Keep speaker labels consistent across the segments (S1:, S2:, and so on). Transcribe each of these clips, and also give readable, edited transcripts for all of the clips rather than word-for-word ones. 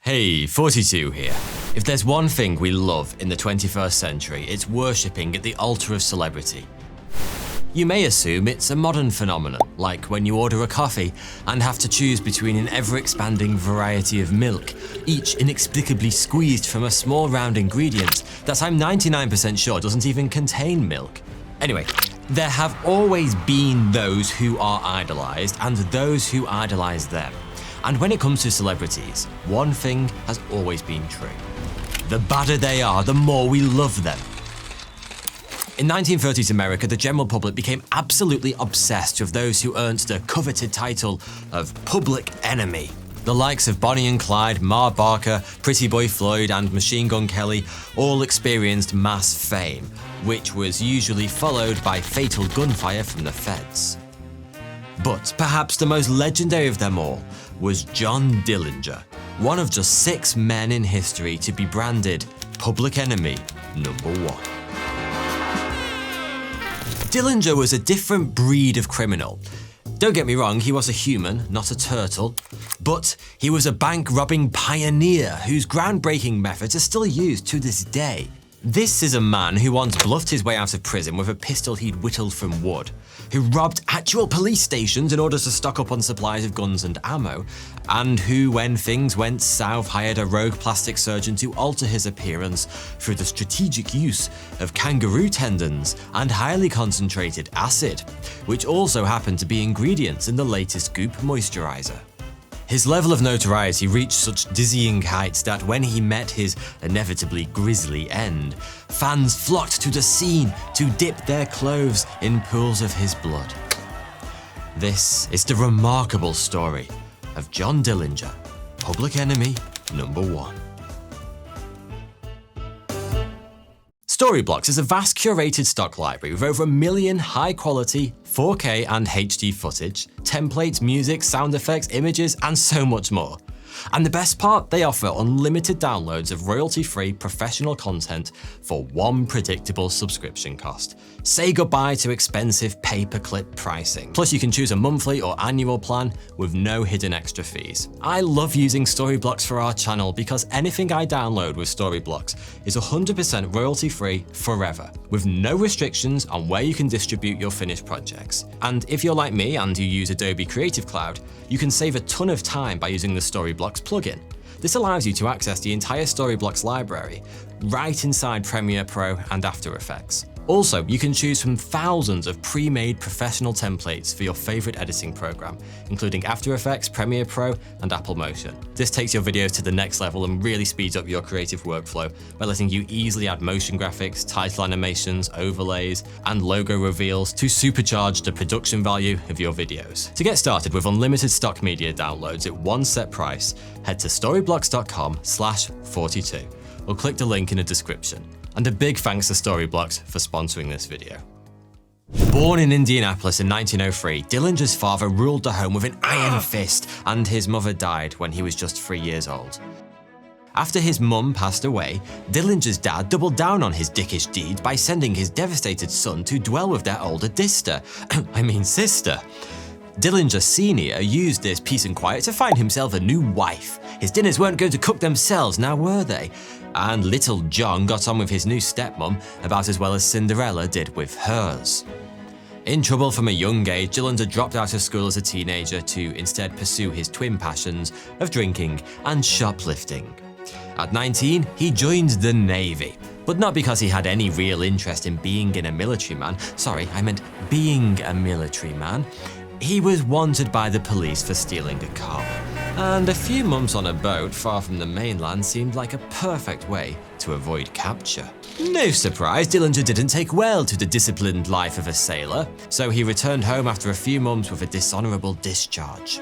S1: Hey, 42 here. If there's one thing we love in the 21st century, it's worshipping at the altar of celebrity. You may assume it's a modern phenomenon, like when you order a coffee and have to choose between an ever-expanding variety of milk, each inexplicably squeezed from a small round ingredient that I'm 99% sure doesn't even contain milk. Anyway, there have always been those who are idolized and those who idolize them. And when it comes to celebrities, one thing has always been true. The badder they are, the more we love them. In 1930s America, the general public became absolutely obsessed with those who earned the coveted title of public enemy. The likes of Bonnie and Clyde, Ma Barker, Pretty Boy Floyd, and Machine Gun Kelly all experienced mass fame, which was usually followed by fatal gunfire from the feds. But perhaps the most legendary of them all was John Dillinger, one of just 6 men in history to be branded public enemy #1. Dillinger was a different breed of criminal. Don't get me wrong, he was a human, not a turtle, but he was a bank-robbing pioneer whose groundbreaking methods are still used to this day. This is a man who once bluffed his way out of prison with a pistol he'd whittled from wood, who robbed actual police stations in order to stock up on supplies of guns and ammo, and who, when things went south, hired a rogue plastic surgeon to alter his appearance through the strategic use of kangaroo tendons and highly concentrated acid, which also happened to be ingredients in the latest Goop moisturizer. His level of notoriety reached such dizzying heights that when he met his inevitably grisly end, fans flocked to the scene to dip their clothes in pools of his blood. This is the remarkable story of John Dillinger, public enemy #1. Storyblocks is a vast curated stock library with over 1 million high-quality 4K and HD footage, templates, music, sound effects, images, and so much more. And the best part, they offer unlimited downloads of royalty-free professional content for one predictable subscription cost. Say goodbye to expensive pay-per-clip pricing. Plus, you can choose a monthly or annual plan with no hidden extra fees. I love using Storyblocks for our channel because anything I download with Storyblocks is 100% royalty-free forever, with no restrictions on where you can distribute your finished projects. And if you're like me and you use Adobe Creative Cloud, you can save a ton of time by using the Storyblocks plugin. This allows you to access the entire Storyblocks library right inside Premiere Pro and After Effects. Also, you can choose from thousands of pre-made professional templates for your favorite editing program, including After Effects, Premiere Pro, and Apple Motion. This takes your videos to the next level and really speeds up your creative workflow by letting you easily add motion graphics, title animations, overlays, and logo reveals to supercharge the production value of your videos. To get started with unlimited stock media downloads at one set price, head to storyblocks.com/42 or click the link in the description. And a big thanks to Storyblocks for sponsoring this video. Born in Indianapolis in 1903, Dillinger's father ruled the home with an iron fist, and his mother died when he was just 3 years old. After his mum passed away, Dillinger's dad doubled down on his dickish deed by sending his devastated son to dwell with their older sister. Dillinger Sr. used this peace and quiet to find himself a new wife. His dinners weren't going to cook themselves, now were they? And little John got on with his new stepmom about as well as Cinderella did with hers. In trouble from a young age, Dillinger dropped out of school as a teenager to instead pursue his twin passions of drinking and shoplifting. At 19, he joined the Navy, but not because he had any real interest in being a military man. Being a military man. He was wanted by the police for stealing a car, and a few months on a boat far from the mainland seemed like a perfect way to avoid capture. No surprise, Dillinger didn't take well to the disciplined life of a sailor, so he returned home after a few months with a dishonorable discharge.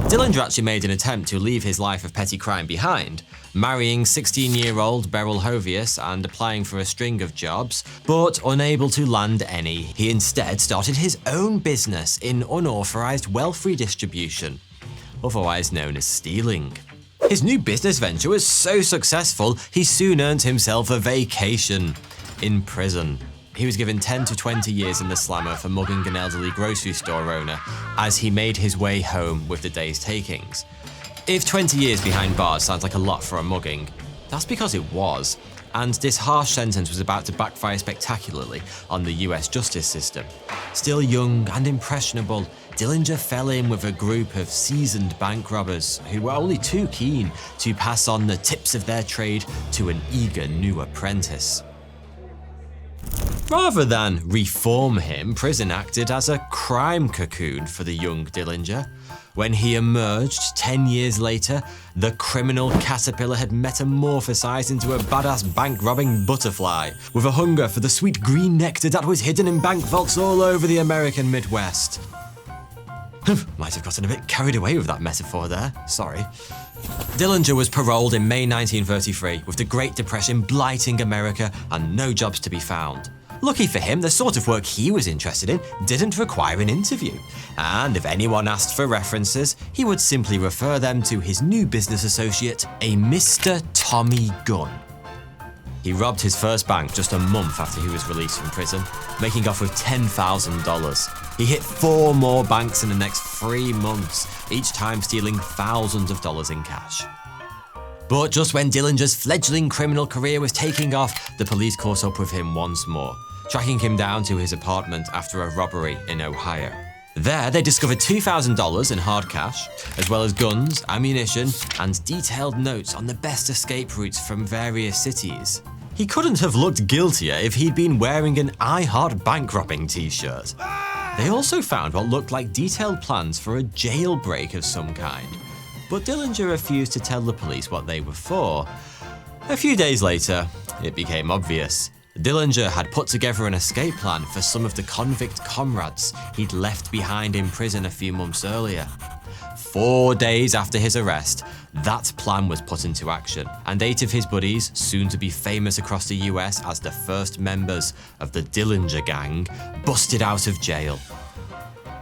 S1: Dillinger actually made an attempt to leave his life of petty crime behind, marrying 16-year-old Beryl Hovius and applying for a string of jobs, but unable to land any, he instead started his own business in unauthorized wealth redistribution, otherwise known as stealing. His new business venture was so successful, he soon earned himself a vacation in prison. He was given 10 to 20 years in the slammer for mugging an elderly grocery store owner as he made his way home with the day's takings. If 20 years behind bars sounds like a lot for a mugging, that's because it was. And this harsh sentence was about to backfire spectacularly on the US justice system. Still young and impressionable, Dillinger fell in with a group of seasoned bank robbers who were only too keen to pass on the tips of their trade to an eager new apprentice. Rather than reform him, prison acted as a crime cocoon for the young Dillinger. When he emerged 10 years later, the criminal caterpillar had metamorphosized into a badass bank-robbing butterfly, with a hunger for the sweet green nectar that was hidden in bank vaults all over the American Midwest. Might have gotten a bit carried away with that metaphor there, sorry. Dillinger was paroled in May 1933, with the Great Depression blighting America and no jobs to be found. Lucky for him, the sort of work he was interested in didn't require an interview, and if anyone asked for references, he would simply refer them to his new business associate, a Mr. Tommy Gunn. He robbed his first bank just a month after he was released from prison, making off with $10,000. He hit 4 more banks in the next 3 months, each time stealing thousands of dollars in cash. But just when Dillinger's fledgling criminal career was taking off, the police caught up with him once more, tracking him down to his apartment after a robbery in Ohio. There, they discovered $2,000 in hard cash, as well as guns, ammunition, and detailed notes on the best escape routes from various cities. He couldn't have looked guiltier if he'd been wearing an I Heart Bank Robbing t-shirt. They also found what looked like detailed plans for a jailbreak of some kind, but Dillinger refused to tell the police what they were for. A few days later, it became obvious. Dillinger had put together an escape plan for some of the convict comrades he'd left behind in prison a few months earlier. 4 days after his arrest, that plan was put into action, and 8 of his buddies, soon to be famous across the US as the first members of the Dillinger gang, busted out of jail.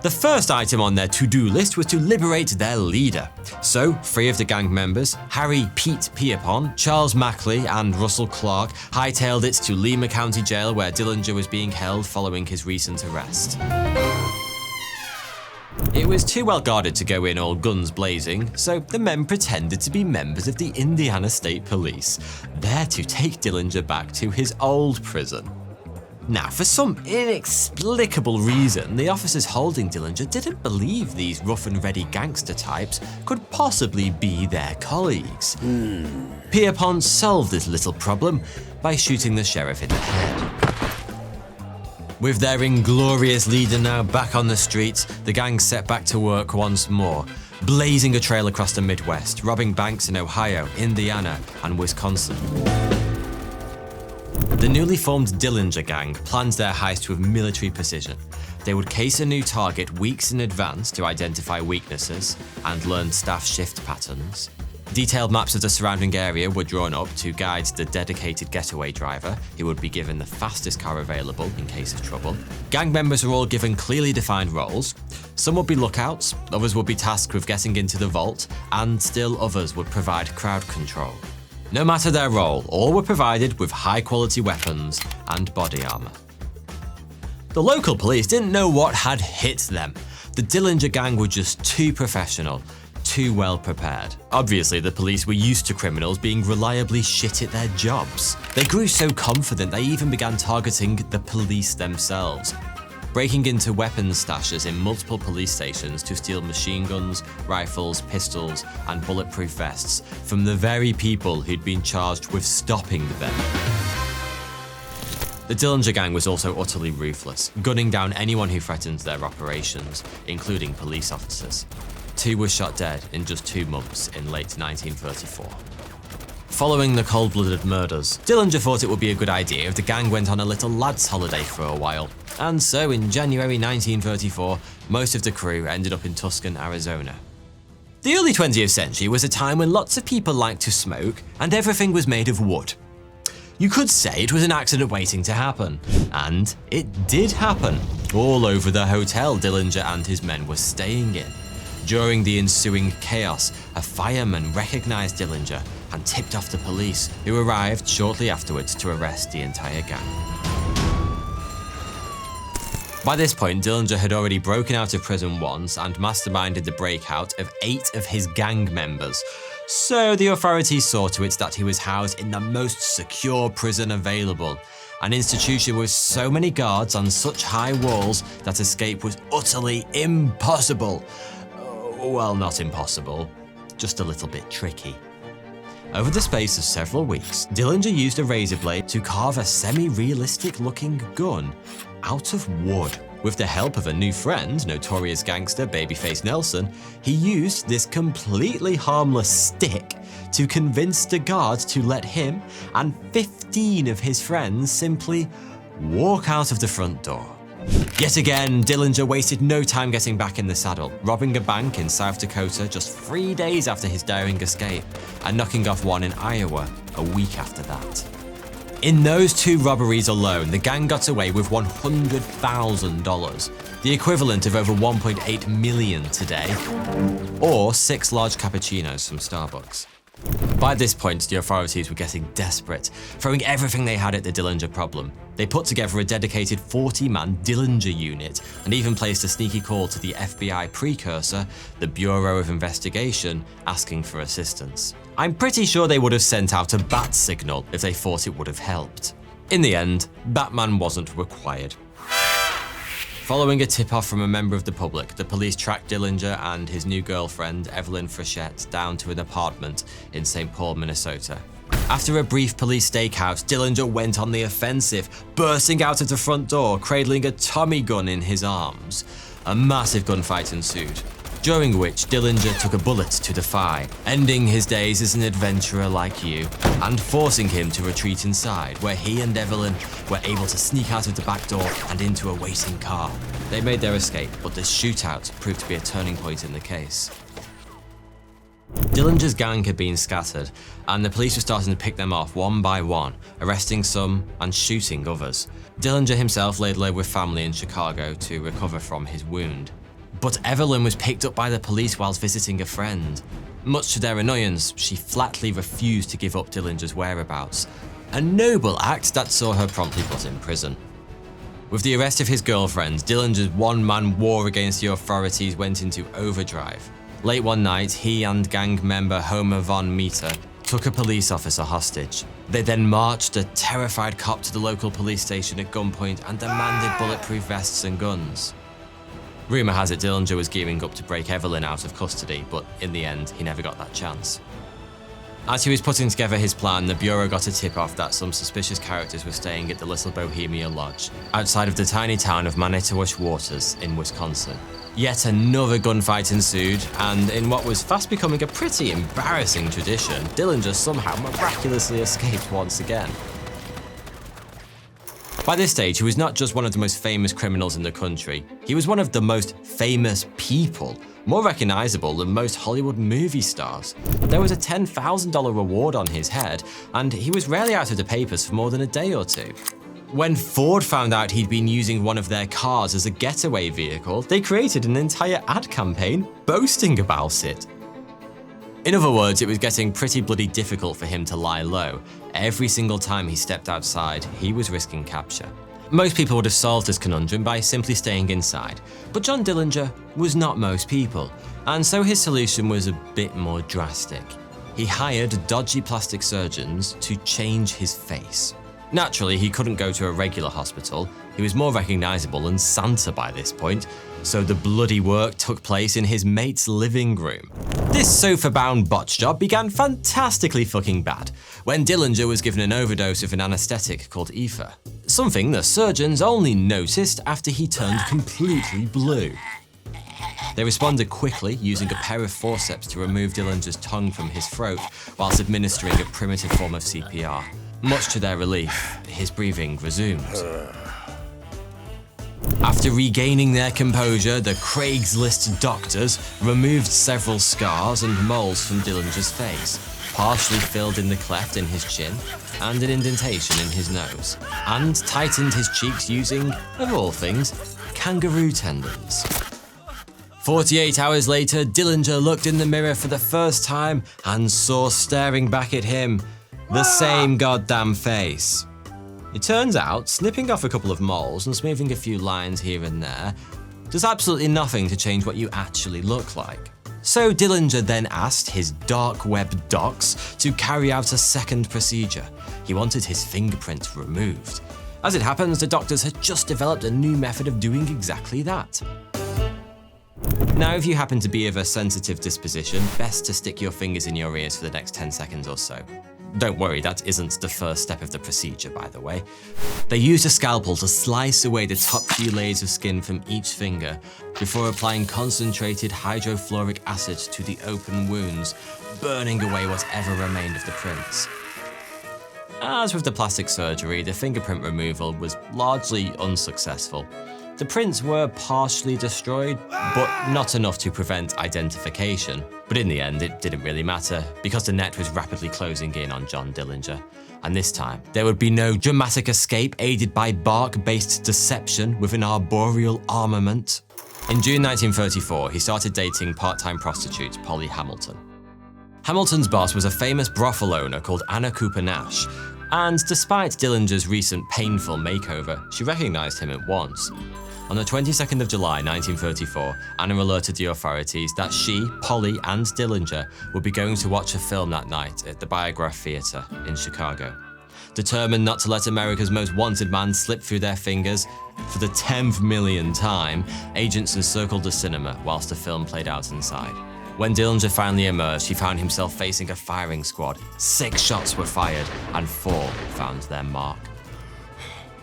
S1: The first item on their to-do list was to liberate their leader. So, 3 of the gang members, Harry Pete Pierpont, Charles Mackley, and Russell Clark, hightailed it to Lima County Jail where Dillinger was being held following his recent arrest. It was too well guarded to go in all guns blazing, so the men pretended to be members of the Indiana State Police, there to take Dillinger back to his old prison. Now, for some inexplicable reason, the officers holding Dillinger didn't believe these rough and ready gangster types could possibly be their colleagues. Pierpont solved this little problem by shooting the sheriff in the head. With their inglorious leader now back on the streets, the gang set back to work once more, blazing a trail across the Midwest, robbing banks in Ohio, Indiana, and Wisconsin. The newly formed Dillinger gang planned their heist with military precision. They would case a new target weeks in advance to identify weaknesses and learn staff shift patterns. Detailed maps of the surrounding area were drawn up to guide the dedicated getaway driver, who would be given the fastest car available in case of trouble. Gang members were all given clearly defined roles. Some would be lookouts, others would be tasked with getting into the vault, and still others would provide crowd control. No matter their role, all were provided with high-quality weapons and body armor. The local police didn't know what had hit them. The Dillinger gang were just too professional, too well prepared. Obviously, the police were used to criminals being reliably shit at their jobs. They grew so confident they even began targeting the police themselves, breaking into weapons stashes in multiple police stations to steal machine guns, rifles, pistols, and bulletproof vests from the very people who'd been charged with stopping them. The Dillinger gang was also utterly ruthless, gunning down anyone who threatened their operations, including police officers. 2 were shot dead in just 2 months in late 1934. Following the cold-blooded murders, Dillinger thought it would be a good idea if the gang went on a little lads' holiday for a while. And so in January 1934, most of the crew ended up in Tucson, Arizona. The early 20th century was a time when lots of people liked to smoke and everything was made of wood. You could say it was an accident waiting to happen. And it did happen, all over the hotel Dillinger and his men were staying in. During the ensuing chaos, a fireman recognized Dillinger and tipped off the police, who arrived shortly afterwards to arrest the entire gang. By this point, Dillinger had already broken out of prison once and masterminded the breakout of 8 of his gang members. So the authorities saw to it that he was housed in the most secure prison available, an institution with so many guards on such high walls that escape was utterly impossible. Well, not impossible, just a little bit tricky. Over the space of several weeks, Dillinger used a razor blade to carve a semi-realistic looking gun out of wood. With the help of a new friend, notorious gangster Babyface Nelson, he used this completely harmless stick to convince the guards to let him and 15 of his friends simply walk out of the front door. Yet again, Dillinger wasted no time getting back in the saddle, robbing a bank in South Dakota just 3 days after his daring escape, and knocking off one in Iowa a week after that. In those 2 robberies alone, the gang got away with $100,000, the equivalent of over $1.8 million today, or 6 large cappuccinos from Starbucks. By this point, the authorities were getting desperate, throwing everything they had at the Dillinger problem. They put together a dedicated 40-man Dillinger unit and even placed a sneaky call to the FBI precursor, the Bureau of Investigation, asking for assistance. I'm pretty sure they would have sent out a bat signal if they thought it would have helped. In the end, Batman wasn't required. Following a tip-off from a member of the public, the police tracked Dillinger and his new girlfriend, Evelyn Frechette, down to an apartment in St. Paul, Minnesota. After a brief police stakeout, Dillinger went on the offensive, bursting out of the front door, cradling a Tommy gun in his arms. A massive gunfight ensued, during which Dillinger took a bullet to the thigh, ending his days as an adventurer like you, and forcing him to retreat inside, where he and Evelyn were able to sneak out of the back door and into a waiting car. They made their escape, but this shootout proved to be a turning point in the case. Dillinger's gang had been scattered, and the police were starting to pick them off one by one, arresting some and shooting others. Dillinger himself laid low with family in Chicago to recover from his wound. But Evelyn was picked up by the police whilst visiting a friend. Much to their annoyance, she flatly refused to give up Dillinger's whereabouts, a noble act that saw her promptly put in prison. With the arrest of his girlfriend, Dillinger's one-man war against the authorities went into overdrive. Late one night, he and gang member Homer Von Meter took a police officer hostage. They then marched a terrified cop to the local police station at gunpoint and demanded bulletproof vests and guns. Rumour has it Dillinger was gearing up to break Evelyn out of custody, but in the end, he never got that chance. As he was putting together his plan, the Bureau got a tip-off that some suspicious characters were staying at the Little Bohemia Lodge, outside of the tiny town of Manitowoc Waters in Wisconsin. Yet another gunfight ensued, and in what was fast becoming a pretty embarrassing tradition, Dillinger somehow miraculously escaped once again. By this stage, he was not just one of the most famous criminals in the country, he was one of the most famous people, more recognizable than most Hollywood movie stars. There was a $10,000 reward on his head, and he was rarely out of the papers for more than a day or two. When Ford found out he'd been using one of their cars as a getaway vehicle, they created an entire ad campaign boasting about it. In other words, it was getting pretty bloody difficult for him to lie low. Every single time he stepped outside, he was risking capture. Most people would have solved this conundrum by simply staying inside, but John Dillinger was not most people, and so his solution was a bit more drastic. He hired dodgy plastic surgeons to change his face. Naturally, he couldn't go to a regular hospital. He was more recognizable than Santa by this point, so the bloody work took place in his mate's living room. This sofa-bound botch job began fantastically fucking bad when Dillinger was given an overdose of an anesthetic called ether, something the surgeons only noticed after he turned completely blue. They responded quickly, using a pair of forceps to remove Dillinger's tongue from his throat whilst administering a primitive form of CPR. Much to their relief, his breathing resumed. After regaining their composure, the Craigslist doctors removed several scars and moles from Dillinger's face, partially filled in the cleft in his chin and an indentation in his nose, and tightened his cheeks using, of all things, kangaroo tendons. 48 hours later, Dillinger looked in the mirror for the first time and saw staring back at him the same goddamn face. It turns out, snipping off a couple of moles and smoothing a few lines here and there does absolutely nothing to change what you actually look like. So Dillinger then asked his dark web docs to carry out a second procedure. He wanted his fingerprint removed. As it happens, the doctors had just developed a new method of doing exactly that. Now, if you happen to be of a sensitive disposition, best to stick your fingers in your ears for the next 10 seconds or so. Don't worry, that isn't the first step of the procedure, by the way. They used a scalpel to slice away the top few layers of skin from each finger before applying concentrated hydrofluoric acid to the open wounds, burning away whatever remained of the prints. As with the plastic surgery, the fingerprint removal was largely unsuccessful. The prints were partially destroyed, but not enough to prevent identification. But in the end, it didn't really matter, because the net was rapidly closing in on John Dillinger. And this time, there would be no dramatic escape aided by bark-based deception with an arboreal armament. In June 1934, he started dating part-time prostitute Polly Hamilton. Hamilton's boss was a famous brothel owner called Anna Cooper Nash, and despite Dillinger's recent painful makeover, she recognized him at once. On the 22nd of July 1934, Anna alerted the authorities that she, Polly, and Dillinger would be going to watch a film that night at the Biograph Theatre in Chicago. Determined not to let America's most wanted man slip through their fingers, for the 10th millionth time, agents encircled the cinema whilst the film played out inside. When Dillinger finally emerged, he found himself facing a firing squad. 6 shots were fired, and 4 found their mark.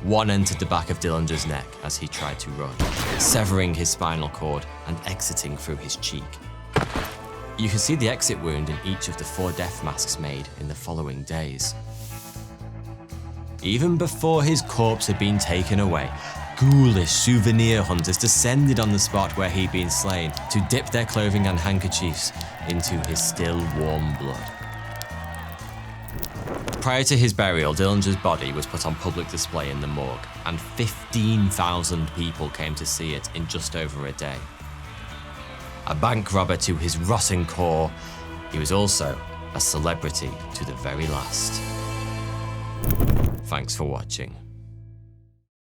S1: 1 entered the back of Dillinger's neck as he tried to run, severing his spinal cord and exiting through his cheek. You can see the exit wound in each of the 4 death masks made in the following days. Even before his corpse had been taken away, ghoulish souvenir hunters descended on the spot where he'd been slain to dip their clothing and handkerchiefs into his still warm blood. Prior to his burial, Dillinger's body was put on public display in the morgue, and 15,000 people came to see it in just over a day. A bank robber to his rotting core, he was also a celebrity to the very last. Thanks for watching.